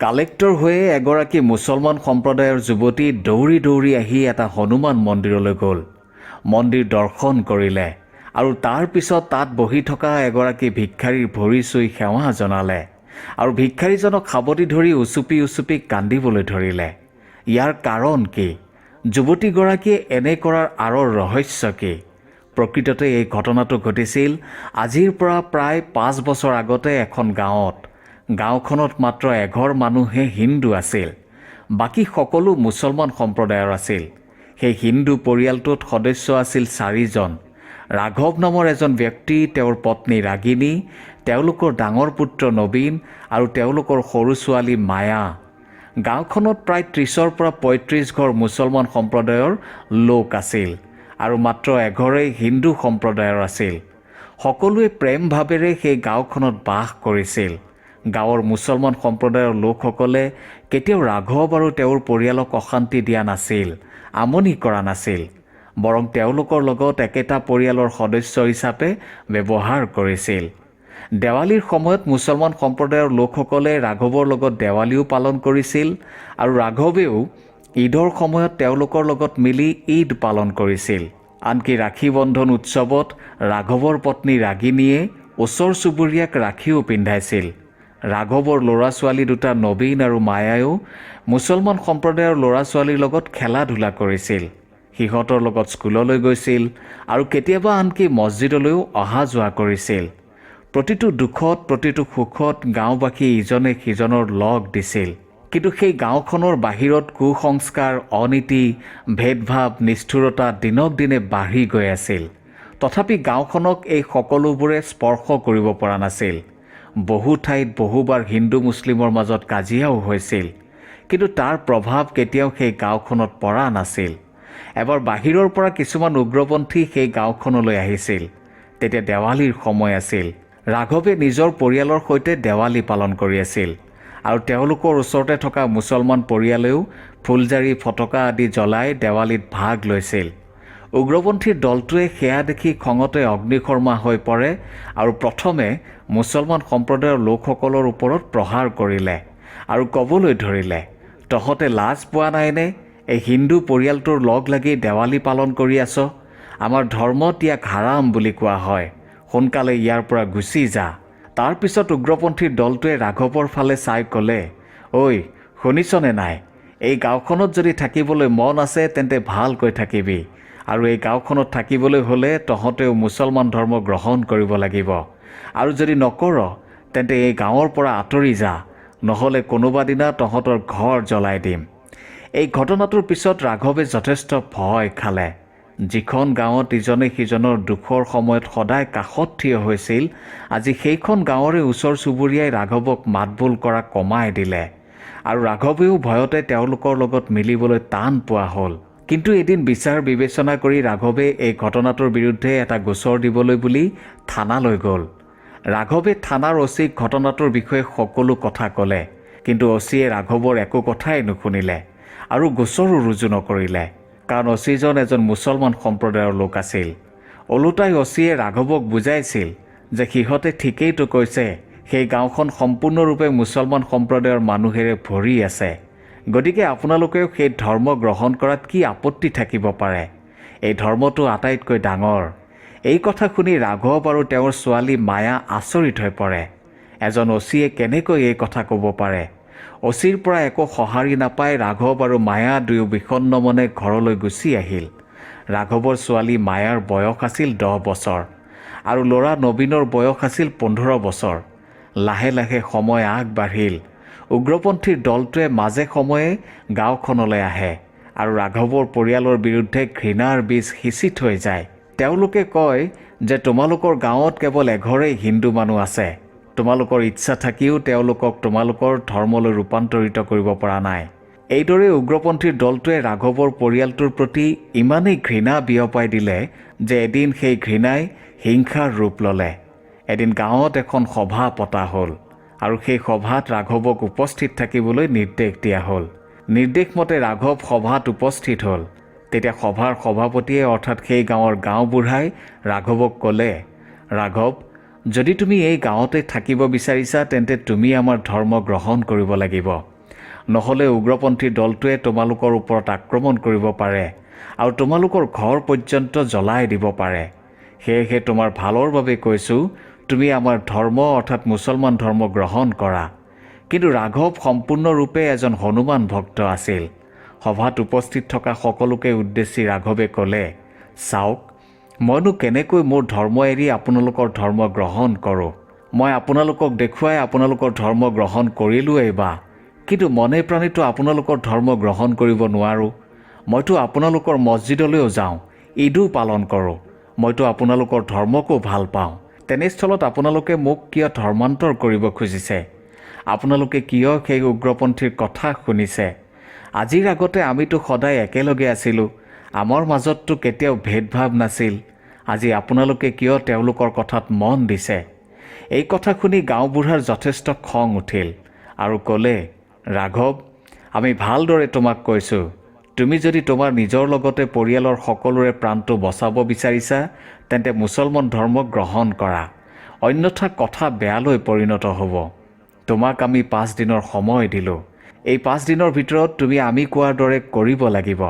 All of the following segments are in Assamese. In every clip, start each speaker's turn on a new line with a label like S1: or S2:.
S1: কালেক্টৰ হৈয়ে এগৰাকী মুছলমান সম্প্ৰদায়ৰ যুৱতী দৌৰি দৌৰি আহি এটা হনুমান মন্দিৰলৈ গ'ল। মন্দিৰ দৰ্শন কৰিলে আৰু তাৰ পিছত তাত বহি থকা এগৰাকী ভিক্ষাৰীৰ ভৰি চুই সেৱা জনালে আৰু ভিক্ষাৰীজনক সাৱটি ধৰি উচুপি উচুপি কান্দিবলৈ ধৰিলে। ইয়াৰ কাৰণ কি? যুৱতীগৰাকীয়ে এনে কৰাৰ আঁৰৰ ৰহস্য কি? প্ৰকৃততে এই ঘটনাটো ঘটিছিল আজিৰ পৰা প্ৰায় 5 বছৰ আগতে এখন গাঁৱত। গাঁওখনত মাত্ৰ এঘৰ মানুহে হিন্দু আছিল, বাকী সকলো মুছলমান সম্প্ৰদায়ৰ আছিল। সেই হিন্দু পৰিয়ালটোত সদস্য আছিল 4 জন। ৰাঘৱ নামৰ এজন ব্যক্তি, তেওঁৰ পত্নী ৰাগিনী, তেওঁলোকৰ ডাঙৰ পুত্ৰ নবীন আৰু তেওঁলোকৰ সৰু ছোৱালী মায়া। গাঁওখনত প্ৰায় 30ৰ পৰা 35 ঘৰ মুছলমান সম্প্ৰদায়ৰ লোক আছিল আৰু মাত্ৰ এঘৰেই হিন্দু সম্প্ৰদায়ৰ আছিল। সকলোৱে প্ৰেম ভাৱেৰে সেই গাঁওখনত বাস কৰিছিল। গাঁৱৰ মুছলমান সম্প্ৰদায়ৰ লোকসকলে কেতিয়াও ৰাঘৱ আৰু তেওঁৰ পৰিয়ালক অশান্তি দিয়া নাছিল, আমনি কৰা নাছিল। বৰং তেওঁলোকৰ লগত একেটা পৰিয়ালৰ সদস্য হিচাপে ব্যৱহাৰ কৰিছিল। দেৱালীৰ সময়ত মুছলমান সম্প্ৰদায়ৰ লোকসকলে ৰাঘৱৰ লগত দেৱালীও পালন কৰিছিল আৰু ৰাঘৱেও ঈদৰ সময়ত তেওঁলোকৰ লগত মিলি ঈদ পালন কৰিছিল। আনকি ৰাখী বন্ধন উৎসৱত ৰাঘৱৰ পত্নী ৰাগিনীয়ে ওচৰ চুবুৰীয়াক ৰাখীও পিন্ধাইছিল। ৰাঘৱৰ ল'ৰা ছোৱালী দুটা নবীন আৰু মায়ায়ো মুছলমান সম্প্ৰদায়ৰ ল'ৰা ছোৱালীৰ লগত খেলা ধূলা কৰিছিল। সিহঁতৰ লগত স্কুললৈ গৈছিল আৰু কেতিয়াবা আনকি মছজিদলৈও অহা যোৱা কৰিছিল। প্ৰতিটো দুখত প্ৰতিটো সুখত গাঁওবাসী ইজনে সিজনৰ লগ দিছিল। কিন্তু সেই গাঁওখনৰ বাহিৰত কুসংস্কাৰ, অনীতি, ভেদভাৱ, নিষ্ঠুৰতা দিনক দিনে বাঢ়ি গৈ আছিল। তথাপি গাঁওখনক এই সকলোবোৰে স্পৰ্শ কৰিব পৰা নাছিল। বহু ঠাইত বহুবাৰ হিন্দু মুছলিমৰ মাজত কাজিয়াও হৈছিল, কিন্তু তাৰ প্ৰভাৱ কেতিয়াও সেই গাঁওখনত পৰা নাছিল। এবাৰ বাহিৰৰ পৰা কিছুমান উগ্ৰপন্থী সেই গাঁওখনলৈ আহিছিল। তেতিয়া দেৱালীৰ সময় আছিল। ৰাঘৱে নিজৰ পৰিয়ালৰ সৈতে দেৱালী পালন কৰি আছিল আৰু তেওঁলোকৰ ওচৰতে থকা মুছলমান পৰিয়ালেও ফুলজাৰি, ফটকা আদি জ্বলাই দেৱালীত ভাগ লৈছিল। উগ্ৰপন্থীৰ দলটোৱে সেয়া দেখি খঙতে অগ্নিশৰ্মা হৈ পৰে আৰু প্ৰথমে মুছলমান সম্প্ৰদায়ৰ লোকসকলৰ ওপৰত প্ৰহাৰ কৰিলে আৰু ক'বলৈ ধৰিলে, তহঁতে লাজ পোৱা নাইনে? এই হিন্দু পৰিয়ালটোৰ লগ লাগি দেৱালী পালন কৰি আছ। আমাৰ ধৰ্মত ইয়াক হাৰাম বুলি কোৱা হয়। সোনকালে ইয়াৰ পৰা গুচি যা। তাৰ পিছত উগ্ৰপন্থীৰ দলটোৱে ৰাঘৱৰ ফালে চাই ক'লে, ঐ শুনিছনে নাই? এই গাঁওখনত যদি থাকিবলৈ মন আছে তেন্তে ভালকৈ থাকিবি আৰু এই গাঁওখনত থাকিবলৈ হ'লে তহঁতেও মুছলমান ধৰ্ম গ্ৰহণ কৰিব লাগিব আৰু যদি নকৰ তেন্তে এই গাঁৱৰ পৰা আঁতৰি যা, নহ'লে কোনোবা দিনা তহঁতৰ ঘৰ জ্বলাই দিম। এই ঘটনাটোৰ পিছত ৰাঘৱে যথেষ্ট ভয় খালে। যিখন গাঁৱত ইজনে সিজনৰ দুখৰ সময়ত সদায় কাষত থিয় হৈছিল, আজি সেইখন গাঁৱৰে ওচৰ চুবুৰীয়াই ৰাঘৱক মাতবোল কৰা কমাই দিলে আৰু ৰাঘৱেও ভয়তে তেওঁলোকৰ লগত মিলিবলৈ টান পোৱা হ'ল। কিন্তু এদিন বিচাৰ বিবেচনা কৰি ৰাঘৱে এই ঘটনাটোৰ বিৰুদ্ধে এটা গোচৰ দিবলৈ বুলি থানালৈ গ'ল। ৰাঘৱে থানাৰ অচিক ঘটনাটোৰ বিষয়ে সকলো কথা ক'লে, কিন্তু অচিয়ে ৰাঘৱৰ একো কথাই নুশুনিলে আৰু গোচৰো ৰুজু নকৰিলে, কাৰণ অচিজন এজন মুছলমান সম্প্ৰদায়ৰ লোক আছিল। ওলোটাই অচিয়ে ৰাঘৱক বুজাইছিল যে সিহঁতে ঠিকেইটো কৈছে, সেই গাঁওখন সম্পূৰ্ণৰূপে মুছলমান সম্প্ৰদায়ৰ মানুহেৰে ভৰি আছে। গতিকে আপোনালোকেও সেই ধৰ্ম গ্ৰহণ কৰাত কি আপত্তি থাকিব পাৰে? এই ধৰ্মটো আটাইতকৈ ডাঙৰ। এই কথা শুনি ৰাঘৱ আৰু তেওঁৰ ছোৱালী মায়া আচৰিত হৈ পৰে। এজন অচিয়ে কেনেকৈ এই কথা ক'ব পাৰে? অচিৰ পৰা একো সঁহাৰি নাপাই ৰাঘৱ আৰু মায়া দুয়ো বিষণ্ণ মনে ঘৰলৈ গুচি আহিল। ৰাঘৱৰ ছোৱালী মায়াৰ বয়স আছিল 10 বছৰ আৰু ল'ৰা নবীনৰ বয়স আছিল 15 বছৰ। লাহে লাহে সময় আগবাঢ়িল। উগ্ৰপন্থীৰ দলটোৱে মাজে সময়ে গাঁওখনলৈ আহে আৰু ৰাঘৱৰ পৰিয়ালৰ বিৰুদ্ধে ঘৃণাৰ বীজ সিঁচি থৈ যায়। তেওঁলোকে কয় যে তোমালোকৰ গাঁৱত কেৱল এঘৰেই হিন্দু মানুহ আছে। তোমালোকৰ ইচ্ছা থাকিও তেওঁলোকক তোমালোকৰ ধৰ্মলৈ ৰূপান্তৰিত কৰিব পৰা নাই। এইদৰে উগ্ৰপন্থীৰ দলটোৱে ৰাঘৱৰ পৰিয়ালটোৰ প্ৰতি ইমানেই ঘৃণা বিয়পাই দিলে যে এদিন সেই ঘৃণাই হিংসাৰ ৰূপ ল'লে। এদিন গাঁৱত এখন সভা পতা হ'ল আৰু সেই সভাত ৰাঘৱক উপস্থিত থাকিবলৈ নিৰ্দেশ দিয়া হ'ল। নিৰ্দেশমতে ৰাঘৱ সভাত উপস্থিত হ'ল। তেতিয়া সভাৰ সভাপতিয়ে অৰ্থাৎ সেই গাঁৱৰ গাঁওবুঢ়াই ৰাঘৱক ক'লে, ৰাঘৱ, যদি তুমি এই গাঁৱতে থাকিব বিচাৰিছা তেন্তে তুমি আমাৰ ধৰ্ম গ্ৰহণ কৰিব লাগিব। নহ'লে উগ্ৰপন্থী দলটোৱে তোমালোকৰ ওপৰত আক্ৰমণ কৰিব পাৰে আৰু তোমালোকৰ ঘৰ পৰ্যন্ত জ্বলাই দিব পাৰে। সেয়েহে তোমাৰ ভালৰ বাবে কৈছোঁ, তুমি আমাৰ ধৰ্ম অৰ্থাৎ মুছলমান ধৰ্ম গ্ৰহণ কৰা। কিন্তু ৰাঘৱ সম্পূৰ্ণৰূপে এজন হনুমান ভক্ত আছিল। সভাত উপস্থিত থকা সকলোকে উদ্দেশ্যি ৰাঘৱে ক'লে, চাওক, মইনো কেনেকৈ মোৰ ধৰ্ম এৰি আপোনালোকৰ ধৰ্ম গ্ৰহণ কৰোঁ। মই আপোনালোকক দেখুৱাই আপোনালোকৰ ধৰ্ম গ্ৰহণ কৰিলোঁৱেই বা, কিন্তু মনে প্ৰাণেতো আপোনালোকৰ ধৰ্ম গ্ৰহণ কৰিব নোৱাৰোঁ। মইতো আপোনালোকৰ মছজিদলৈও যাওঁ, ঈদো পালন কৰোঁ। মইতো আপোনালোকৰ ধৰ্মকো ভাল পাওঁ। তেনেস্থলত আপোনালোকে মোক কিয় ধৰ্মান্তৰ কৰিব খুজিছে? আপোনালোকে কিয় সেই উগ্ৰপন্থীৰ কথা শুনিছে? আজিৰ আগতে আমিতো সদায় একেলগে আছিলোঁ। আমাৰ মাজততো কেতিয়াও ভেদভাৱ নাছিল। আজি আপোনালোকে কিয় তেওঁলোকৰ কথাত মন দিছে? এই কথা শুনি গাঁওবুঢ়াৰ যথেষ্ট খং উঠিল আৰু ক'লে, ৰাঘৱ, আমি ভালদৰে তোমাক কৈছোঁ, তুমি যদি তোমাৰ নিজৰ লগতে পৰিয়ালৰ সকলোৰে প্ৰাণটো বচাব বিচাৰিছা, তেন্তে মুছলমান ধৰ্ম গ্ৰহণ কৰা। অন্যথা কথা বেয়ালৈ পৰিণত হ'ব। তোমাক আমি 5 দিনৰ সময় দিলোঁ। এই 5 দিনৰ ভিতৰত তুমি আমি কোৱাৰ দৰে কৰিব লাগিব।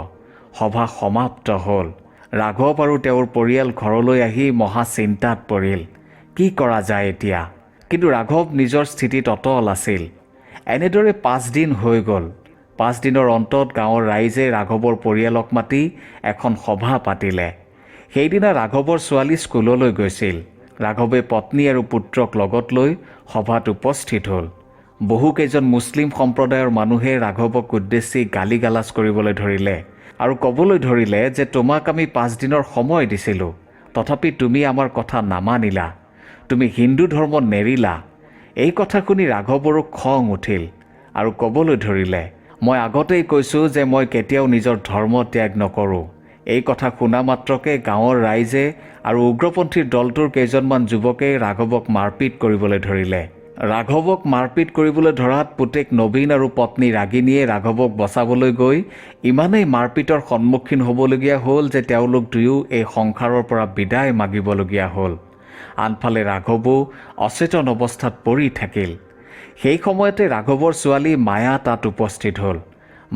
S1: সভা সমাপ্ত হ'ল। ৰাঘৱ আৰু তেওঁৰ পৰিয়াল ঘৰলৈ আহি মহা চিন্তাত পৰিল। কি কৰা যায় এতিয়া? কিন্তু ৰাঘৱ নিজৰ স্থিতিত অটল আছিল। এনেদৰে 5 দিন হৈ গ'ল। 5 দিনৰ অন্তত গাঁৱৰ ৰাইজে ৰাঘৱৰ পৰিয়ালক মাতি এখন সভা পাতিলে। সেইদিনা ৰাঘৱৰ ছোৱালী স্কুললৈ গৈছিল। ৰাঘৱে পত্নী আৰু পুত্ৰক লগত লৈ সভাত উপস্থিত হ'ল। বহুকেইজন মুছলিম সম্প্ৰদায়ৰ মানুহে ৰাঘৱক উদ্দেশ্যি গালি গালাজ কৰিবলৈ ধৰিলে আৰু ক'বলৈ ধৰিলে যে তোমাক আমি 5 দিনৰ সময় দিছিলোঁ, তথাপি তুমি আমাৰ কথা নামানিলা, তুমি হিন্দু ধৰ্ম নেৰিলা। এই কথা শুনি ৰাঘৱৰো খং উঠিল আৰু ক'বলৈ ধৰিলে, মই আগতেই কৈছোঁ যে মই কেতিয়াও নিজৰ ধৰ্ম ত্যাগ নকৰোঁ। এই কথা শুনা মাত্ৰকে গাঁৱৰ ৰাইজে আৰু উগ্ৰপন্থীৰ দলটোৰ কেইজনমান যুৱকে ৰাঘৱক মাৰপিট কৰিবলৈ ধৰিলে। ৰাঘৱক মাৰপিট কৰিবলৈ ধৰাত পুতেক নবীন আৰু পত্নী ৰাগিনীয়ে ৰাঘৱক বচাবলৈ গৈ ইমানেই মাৰপিটৰ সন্মুখীন হ'বলগীয়া হ'ল যে তেওঁলোক দুয়ো এই সংসাৰৰ পৰা বিদায় মাগিবলগীয়া হ'ল। আনফালে ৰাঘৱো অচেতন অৱস্থাত পৰি থাকিল। সেই সময়তে ৰাঘৱৰ ছোৱালী মায়া তাত উপস্থিত হ'ল।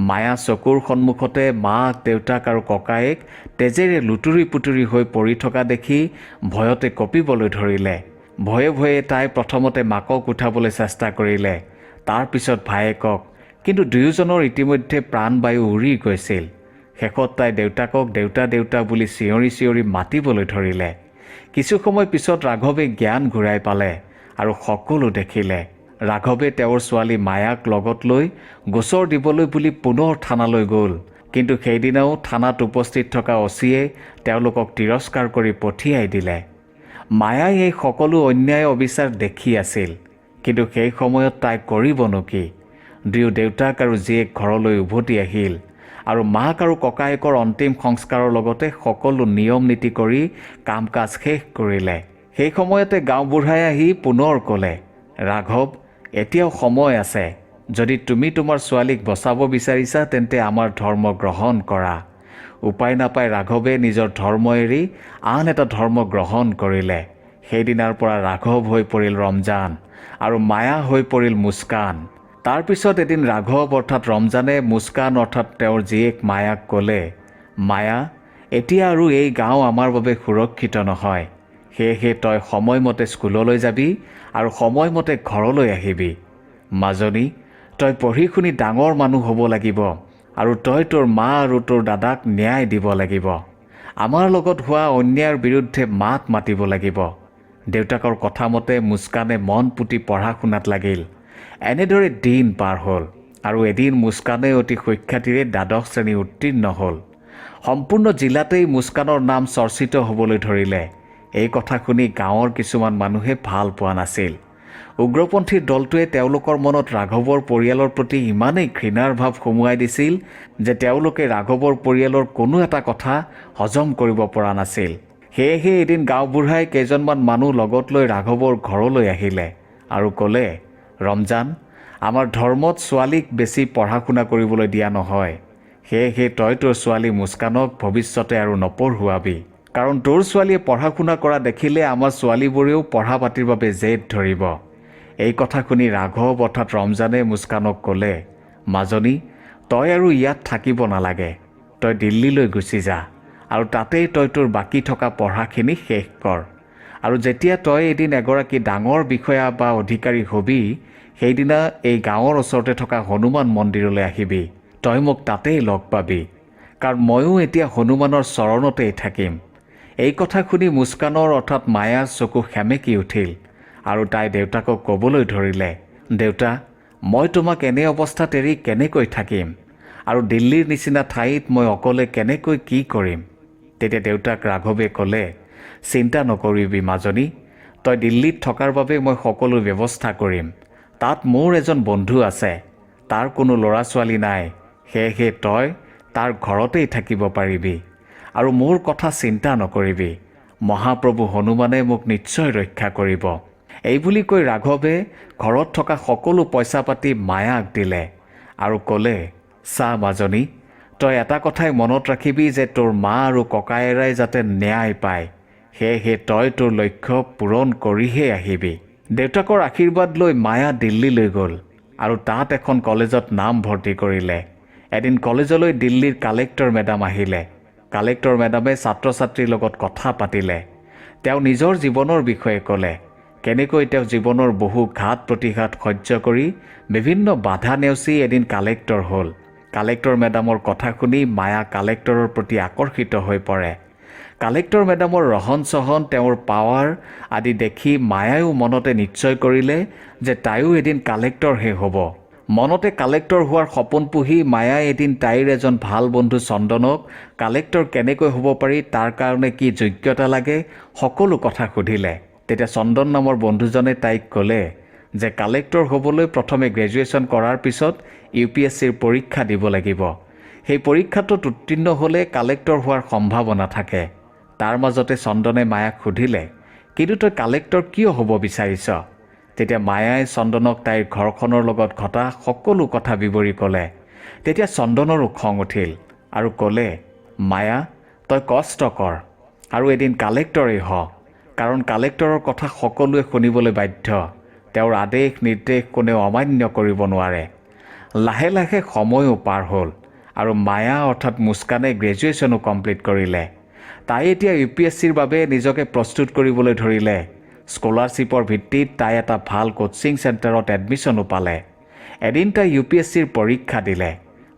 S1: মায়া চকুৰ সন্মুখতে মাক, দেউতাক আৰু ককায়েক তেজেৰে লুতুৰি পুতুৰি হৈ পৰি থকা দেখি ভয়তে কঁপিবলৈ ধৰিলে। ভয়ে ভয়ে তাই প্ৰথমতে মাকক উঠাবলৈ চেষ্টা কৰিলে, তাৰ পিছত ভায়েকক, কিন্তু দুয়োজনৰ ইতিমধ্যে প্ৰাণবায়ু উৰি গৈছিল। শেষত তাই দেউতাকক দেউতা দেউতা বুলি চিঞৰি চিঞৰি মাতিবলৈ ধৰিলে। কিছু সময় পিছত ৰাঘৱে জ্ঞান ঘূৰাই পালে আৰু সকলো দেখিলে। ৰাঘৱে তেওঁৰ ছোৱালী মায়াক লগত লৈ গোচৰ দিবলৈ বুলি পুনৰ থানালৈ গ'ল। কিন্তু সেইদিনাও থানাত উপস্থিত থকা অচিয়ে তেওঁলোকক তিৰস্কাৰ কৰি পঠিয়াই দিলে। মায়াই এই সকলো অন্যায় অবিচাৰ দেখি আছিল, কিন্তু সেই সময়ত তাই কৰিবনো কি? দুয়ো দেউতাক আৰু জীয়েক ঘৰলৈ উভতি আহিল আৰু মাক আৰু ককায়েকৰ অন্তিম সংস্কাৰৰ লগতে সকলো নিয়ম নীতি কৰি কাম কাজ শেষ কৰিলে। সেই সময়তে গাঁওবুঢ়াই আহি পুনৰ ক'লে, ৰাঘৱ, এতিয়াও সময় আছে। যদি তুমি তোমাৰ ছোৱালীক বচাব বিচাৰিছা, তেন্তে আমাৰ ধৰ্ম গ্ৰহণ কৰা। উপায় নাপাই ৰাঘৱে নিজৰ ধৰ্ম এৰি আন এটা ধৰ্ম গ্ৰহণ কৰিলে। সেইদিনাৰ পৰা ৰাঘৱ হৈ পৰিল ৰমজান আৰু মায়া হৈ পৰিল মুস্কান। তাৰ পিছত এদিন ৰাঘৱ অৰ্থাৎ ৰমজানে মুস্কান অৰ্থাৎ তেওঁৰ জীয়েক মায়াক ক'লে, মায়া, এতিয়া আৰু এই গাঁও আমাৰ বাবে সুৰক্ষিত নহয়। সেয়েহে তই সময়মতে স্কুললৈ যাবি আৰু সময়মতে ঘৰলৈ আহিবি। মাজনী, তই পঢ়ি শুনি ডাঙৰ মানুহ হ'ব লাগিব আৰু তই তোৰ মা আৰু তোৰ দাদাক ন্যায় দিব লাগিব। আমাৰ লগত হোৱা অন্যায়ৰ বিৰুদ্ধে মাত মাতিব লাগিব। দেউতাকৰ কথা মতে মুস্কানে মন পুতি পঢ়া শুনাত লাগিল। এনেদৰে দিন পাৰ হ'ল আৰু এদিন মুস্কানে অতি সুখ্যাতিৰে 12শ শ্ৰেণী উত্তীৰ্ণ হ'ল। সম্পূৰ্ণ জিলাতেই মুস্কানৰ নাম চৰ্চিত হ'বলৈ ধৰিলে। এই কথা শুনি গাঁৱৰ কিছুমান মানুহে ভাল পোৱা নাছিল। উগ্ৰপন্থীৰ দলটোৱে তেওঁলোকৰ মনত ৰাঘৱৰ পৰিয়ালৰ প্ৰতি ইমানেই ঘৃণাৰ ভাৱ সুমুৱাই দিছিল যে তেওঁলোকে ৰাঘৱৰ পৰিয়ালৰ কোনো এটা কথা হজম কৰিব পৰা নাছিল। সেয়েহে এদিন গাঁওবুঢ়াই কেইজনমান মানুহ লগত লৈ ৰাঘৱৰ ঘৰলৈ আহিলে আৰু ক'লে, ৰমজান, আমাৰ ধৰ্মত ছোৱালীক বেছি পঢ়া শুনা কৰিবলৈ দিয়া নহয়। সেয়েহে তই তোৰ ছোৱালী মুস্কানক ভৱিষ্যতে আৰু নপঢ়ুৱাবি, কাৰণ তোৰ ছোৱালীয়ে পঢ়া শুনা কৰা দেখিলে আমাৰ ছোৱালীবোৰেও পঢ়া পাতিৰ বাবে জেদ ধৰিব। এই কথা শুনি ৰাঘৱ অৰ্থাৎ ৰমজানে মুস্কানক ক'লে, মাজনী, তই আৰু ইয়াত থাকিব নালাগে, তই দিল্লীলৈ গুচি যা আৰু তাতেই তই তোৰ বাকী থকা পঢ়াখিনি শেষ কৰ। আৰু যেতিয়া তই এদিন এগৰাকী ডাঙৰ বিষয়া বা অধিকাৰী হবি, সেইদিনা এই গাঁৱৰ ওচৰতে থকা হনুমান মন্দিৰলৈ আহিবি, তই মোক তাতেই লগ পাবি, কাৰণ ময়ো এতিয়া হনুমানৰ চৰণতেই থাকিম। এই কথা শুনি মুস্কানৰ অৰ্থাৎ মায়াৰ চকু সেমেকি উঠিল আৰু তাই দেউতাকক ক'বলৈ ধৰিলে, দেউতা, মই তোমাক এনে অৱস্থাত এৰি কেনেকৈ থাকিম আৰু দিল্লীৰ নিচিনা ঠাইত মই অকলে কেনেকৈ কি কৰিম? তেতিয়া দেউতাক ৰাঘৱে ক'লে, চিন্তা নকৰিবি মাজনী, তই দিল্লীত থকাৰ বাবে মই সকলো ব্যৱস্থা কৰিম। তাত মোৰ এজন বন্ধু আছে, তাৰ কোনো ল'ৰা ছোৱালী নাই, সেয়েহে তই তাৰ ঘৰতেই থাকিব পাৰিবি আৰু মোৰ কথা চিন্তা নকৰিবি, মহাপ্ৰভু হনুমানে মোক নিশ্চয় ৰক্ষা কৰিব। এই বুলি কৈ ৰাঘৱে ঘৰত থকা সকলো পইচা পাতি মায়াক দিলে আৰু ক'লে, চা মাজনী, তই এটা কথাই মনত ৰাখিবি যে তোৰ মা আৰু ককায়েৰাই যাতে ন্যায় পায়, সেয়েহে তই তোৰ লক্ষ্য পূৰণ কৰিহে আহিবি। দেউতাকৰ আশীৰ্বাদ লৈ মায়া দিল্লীলৈ গ'ল আৰু তাত এখন কলেজত নাম ভৰ্তি কৰিলে। এদিন কলেজলৈ দিল্লীৰ কালেক্টৰ মেডাম আহিলে। কালেক্টৰ মেডামে ছাত্ৰ ছাত্ৰীৰ লগত কথা পাতিলে। তেওঁ নিজৰ জীৱনৰ বিষয়ে ক'লে, কেনেকৈ তেওঁ জীৱনৰ বহু ঘাত প্ৰতিঘাত সহ্য কৰি বিভিন্ন বাধা নেওচি এদিন কালেক্টৰ হ'ল। কালেক্টৰ মেডামৰ কথা শুনি মায়া কালেক্টৰৰ প্ৰতি আকৰ্ষিত হৈ পৰে। কালেক্টৰ মেডামৰ ৰহন চহন, তেওঁৰ পাৱাৰ আদি দেখি মায়ায়ো মনতে নিশ্চয় কৰিলে যে তাইও এদিন কালেক্টৰহে হ'ব। মনতে কালেক্টৰ হোৱাৰ সপোন পুহি মায়াই এদিন তাইৰ এজন ভাল বন্ধু চন্দনক কালেক্টৰ কেনেকৈ হ'ব পাৰি, তাৰ কাৰণে কি যোগ্যতা লাগে, সকলো কথা সুধিলে। তেতিয়া চন্দন নামৰ বন্ধুজনে তাইক ক'লে যে কালেক্টৰ হ'বলৈ প্ৰথমে গ্ৰেজুৱেশ্যন কৰাৰ পিছত UPSCৰ পৰীক্ষা দিব লাগিব। সেই পৰীক্ষাটোত উত্তীৰ্ণ হ'লে কালেক্টৰ হোৱাৰ সম্ভাৱনা থাকে। তাৰ মাজতে চন্দনে মায়াক সুধিলে, কিন্তু তই কালেক্টৰ কিয় হ'ব বিচাৰিছ? তেতিয়া মায়াই চন্দনক তাইৰ ঘৰখনৰ লগত ঘটা সকলো কথা বিৱৰি ক'লে। তেতিয়া চন্দনৰো খং উঠিল আৰু ক'লে, মায়া, তই কষ্ট কৰ আৰু এদিন কালেক্টৰেই হ, কাৰণ কালেক্টৰৰ কথা সকলোৱে শুনিবলৈ বাধ্য। তেওঁৰ আদেশ নিৰ্দেশ কোনেও অমান্য কৰিব নোৱাৰে। লাহে লাহে সময়ো পাৰ হ'ল আৰু মায়া অৰ্থাৎ মুস্কানে গ্ৰেজুৱেশ্যনো কমপ্লিট কৰিলে। তাই এতিয়া UPSCৰ বাবে নিজকে প্ৰস্তুত কৰিবলৈ ধৰিলে। স্কলাৰশ্বিপৰ ভিত্তিত তাই এটা ভাল কোচিং চেণ্টাৰত এডমিশ্যনো পালে। এদিন তাই UPSCৰ পৰীক্ষা দিলে।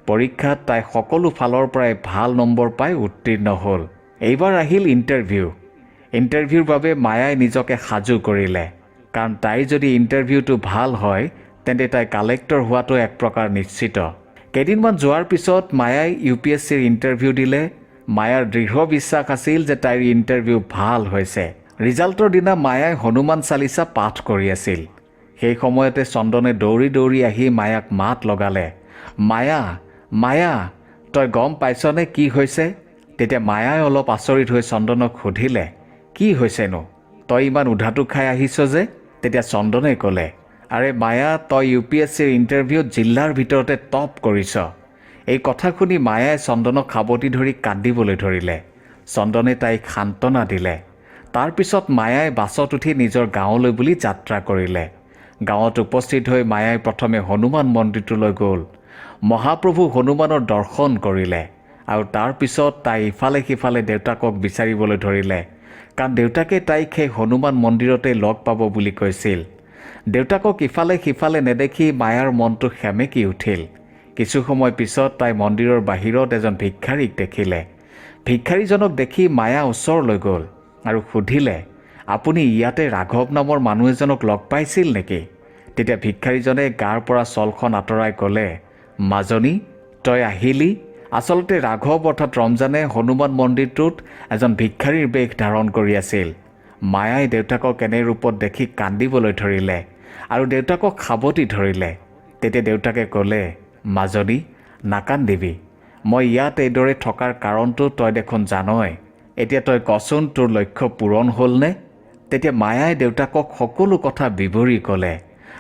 S1: পৰীক্ষাত তাই সকলো ফালৰ পৰাই ভাল নম্বৰ পাই উত্তীৰ্ণ হ'ল। এইবাৰ আহিল ইণ্টাৰভিউৰ বাবে মায়াই নিজকে সাজু কৰিলে, কাৰণ তাইৰ যদি ইণ্টাৰভিউটো ভাল হয় তেন্তে তাই কালেক্টৰ হোৱাটো এক প্ৰকাৰ নিশ্চিত। কেইদিনমান যোৱাৰ পিছত মায়াই UPSCৰ ইণ্টাৰভিউ দিলে। মায়াৰ দৃঢ় বিশ্বাস আছিল যে তাইৰ ইণ্টাৰভিউ ভাল হৈছে। ৰিজাল্টৰ দিনা মায়াই হনুমান চালিচা পাঠ কৰি আছিল। সেই সময়তে চন্দনে দৌৰি দৌৰি আহি মায়াক মাত লগালে, মায়া, মায়া, তই গম পাইছনে কি হৈছে? তেতিয়া মায়াই অলপ আচৰিত হৈ চন্দনক সুধিলে, কি হৈছেনো? তই ইমান উধাটো খাই আহিছ যে? তেতিয়া চন্দনে ক'লে, আৰে মায়া, তই UPSCৰ ইণ্টাৰভিউত জিলাৰ ভিতৰতে টপ কৰিছ। এই কথা শুনি মায়াই চন্দনক সাৱটি ধৰি কান্দিবলৈ ধৰিলে। চন্দনে তাইক সান্তনা দিলে। তাৰপিছত মায়াই বাছত উঠি নিজৰ গাঁৱলৈ বুলি যাত্ৰা কৰিলে। গাঁৱত উপস্থিত হৈ মায়াই প্ৰথমে হনুমান মন্দিৰটোলৈ গ'ল। মহাপ্ৰভু হনুমানৰ দৰ্শন কৰিলে আৰু তাৰপিছত তাই ইফালে সিফালে দেউতাকক বিচাৰিবলৈ ধৰিলে, কাৰণ দেউতাকে তাইক সেই হনুমান মন্দিৰতে লগ পাব বুলি কৈছিল। দেউতাকক ইফালে সিফালে নেদেখি মায়াৰ মনটো সেমেকি উঠিল। কিছু সময় পিছত তাই মন্দিৰৰ বাহিৰত এজন ভিক্ষাৰীক দেখিলে। ভিক্ষাৰীজনক দেখি মায়া ওচৰলৈ গ'ল আৰু সুধিলে, আপুনি ইয়াতে ৰাঘৱ নামৰ মানুহ এজনক লগ পাইছিল নেকি? তেতিয়া ভিক্ষাৰীজনে গাৰ পৰা চলখন আঁতৰাই ক'লে, মাজনী, তই আহিলি। আচলতে ৰাঘৱ অৰ্থাৎ ৰমজানে হনুমান মন্দিৰটোত এজন ভিক্ষাৰীৰ বেশ ধাৰণ কৰি আছিল। মায়াই দেউতাকক এনে ৰূপত দেখি কান্দিবলৈ ধৰিলে আৰু দেউতাকক সাৱটি ধৰিলে। তেতিয়া দেউতাকে ক'লে, মাজনী, নাকান্দিবি, মই ইয়াত এইদৰে থকাৰ কাৰণটো তই দেখোন জানই। এতিয়া তই কচোন, তোৰ লক্ষ্য পূৰণ হ'লনে? তেতিয়া মায়াই দেউতাকক সকলো কথা বিৱৰি ক'লে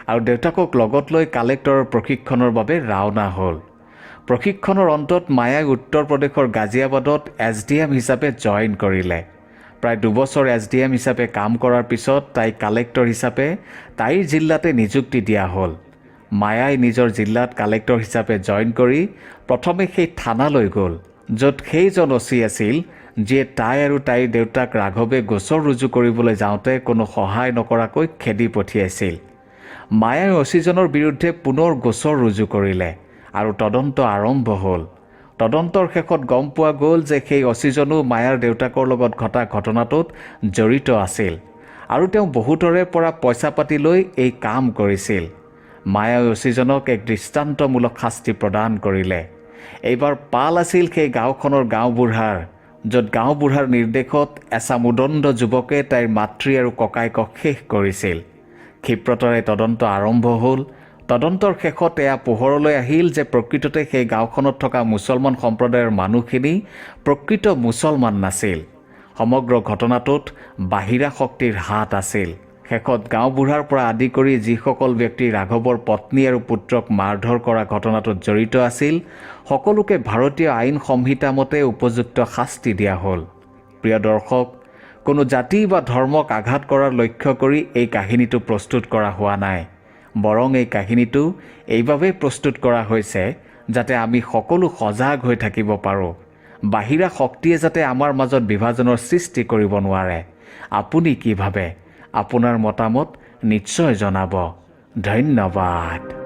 S1: আৰু দেউতাকক লগত লৈ কালেক্টৰৰ প্ৰশিক্ষণৰ বাবে ৰাওনা হ'ল। প্ৰশিক্ষণৰ অন্তত মায়াই উত্তৰ প্ৰদেশৰ গাজিয়াবাদত SDM হিচাপে জইন কৰিলে। প্ৰায় 2 বছৰ SDM হিচাপে কাম কৰাৰ পিছত তাইক কালেক্টৰ হিচাপে তাইৰ জিলাতে নিযুক্তি দিয়া হ'ল। মায়াই নিজৰ জিলাত কালেক্টৰ হিচাপে জইন কৰি প্ৰথমে সেই থানালৈ গ'ল, য'ত সেইজন অচি আছিল যিয়ে তাই আৰু তাইৰ দেউতাক ৰাঘৱে গোচৰ ৰুজু কৰিবলৈ যাওঁতে কোনো সহায় নকৰাকৈ খেদি পঠিয়াইছিল। মায়াই অচিজনৰ বিৰুদ্ধে পুনৰ গোচৰ ৰুজু কৰিলে আৰু তদন্ত আৰম্ভ হ'ল। তদন্তৰ শেষত গম পোৱা গ'ল যে সেই অচিজনো মায়াৰ দেউতাকৰ লগত ঘটা ঘটনাটোত জড়িত আছিল আৰু তেওঁ বহুতৰে পৰা পইচা পাতি লৈ এই কাম কৰিছিল। মায়াই অচিজনক এক দৃষ্টান্তমূলক শাস্তি প্ৰদান কৰিলে। এইবাৰ পাল আছিল সেই গাঁওখনৰ গাঁওবুঢ়াৰ, য'ত গাঁওবুঢ়াৰ নিৰ্দেশত এচাম উদণ্ড যুৱকে তাইৰ মাতৃ আৰু ককায়েকক শেষ কৰিছিল। ক্ষিপ্ৰতাৰে তদন্ত আৰম্ভ হ'ল। তদন্তৰ শেষত এয়া পোহৰলৈ আহিল যে প্ৰকৃততে সেই গাঁওখনত থকা মুছলমান সম্প্ৰদায়ৰ মানুহখিনি প্ৰকৃত মুছলমান নাছিল। সমগ্ৰ ঘটনাটোত বাহিৰা শক্তিৰ হাত আছিল। শেষত গাঁওবুঢ়াৰ পৰা আদি কৰি যিসকল ব্যক্তি ৰাঘৱৰ পত্নী আৰু পুত্ৰক মাৰধৰ কৰা ঘটনাটোত জড়িত আছিল, সকলোকে ভাৰতীয় আইন সংহিতা মতে উপযুক্ত শাস্তি দিয়া হ'ল। প্ৰিয় দৰ্শক, কোনো জাতি বা ধৰ্মক আঘাত কৰাৰ লক্ষ্য কৰি এই কাহিনীটো প্ৰস্তুত কৰা হোৱা নাই। বৰং এই কাহিনীটো এইবাবেই প্ৰস্তুত কৰা হৈছে যাতে আমি সকলো সজাগ হৈ থাকিব পাৰোঁ। বাহিৰা শক্তিয়ে যাতে আমাৰ মাজত বিভাজনৰ সৃষ্টি কৰিব নোৱাৰে। আপুনি কি ভাবে? আপোনাৰ মতামত নিশ্চয় জনাব। ধন্যবাদ।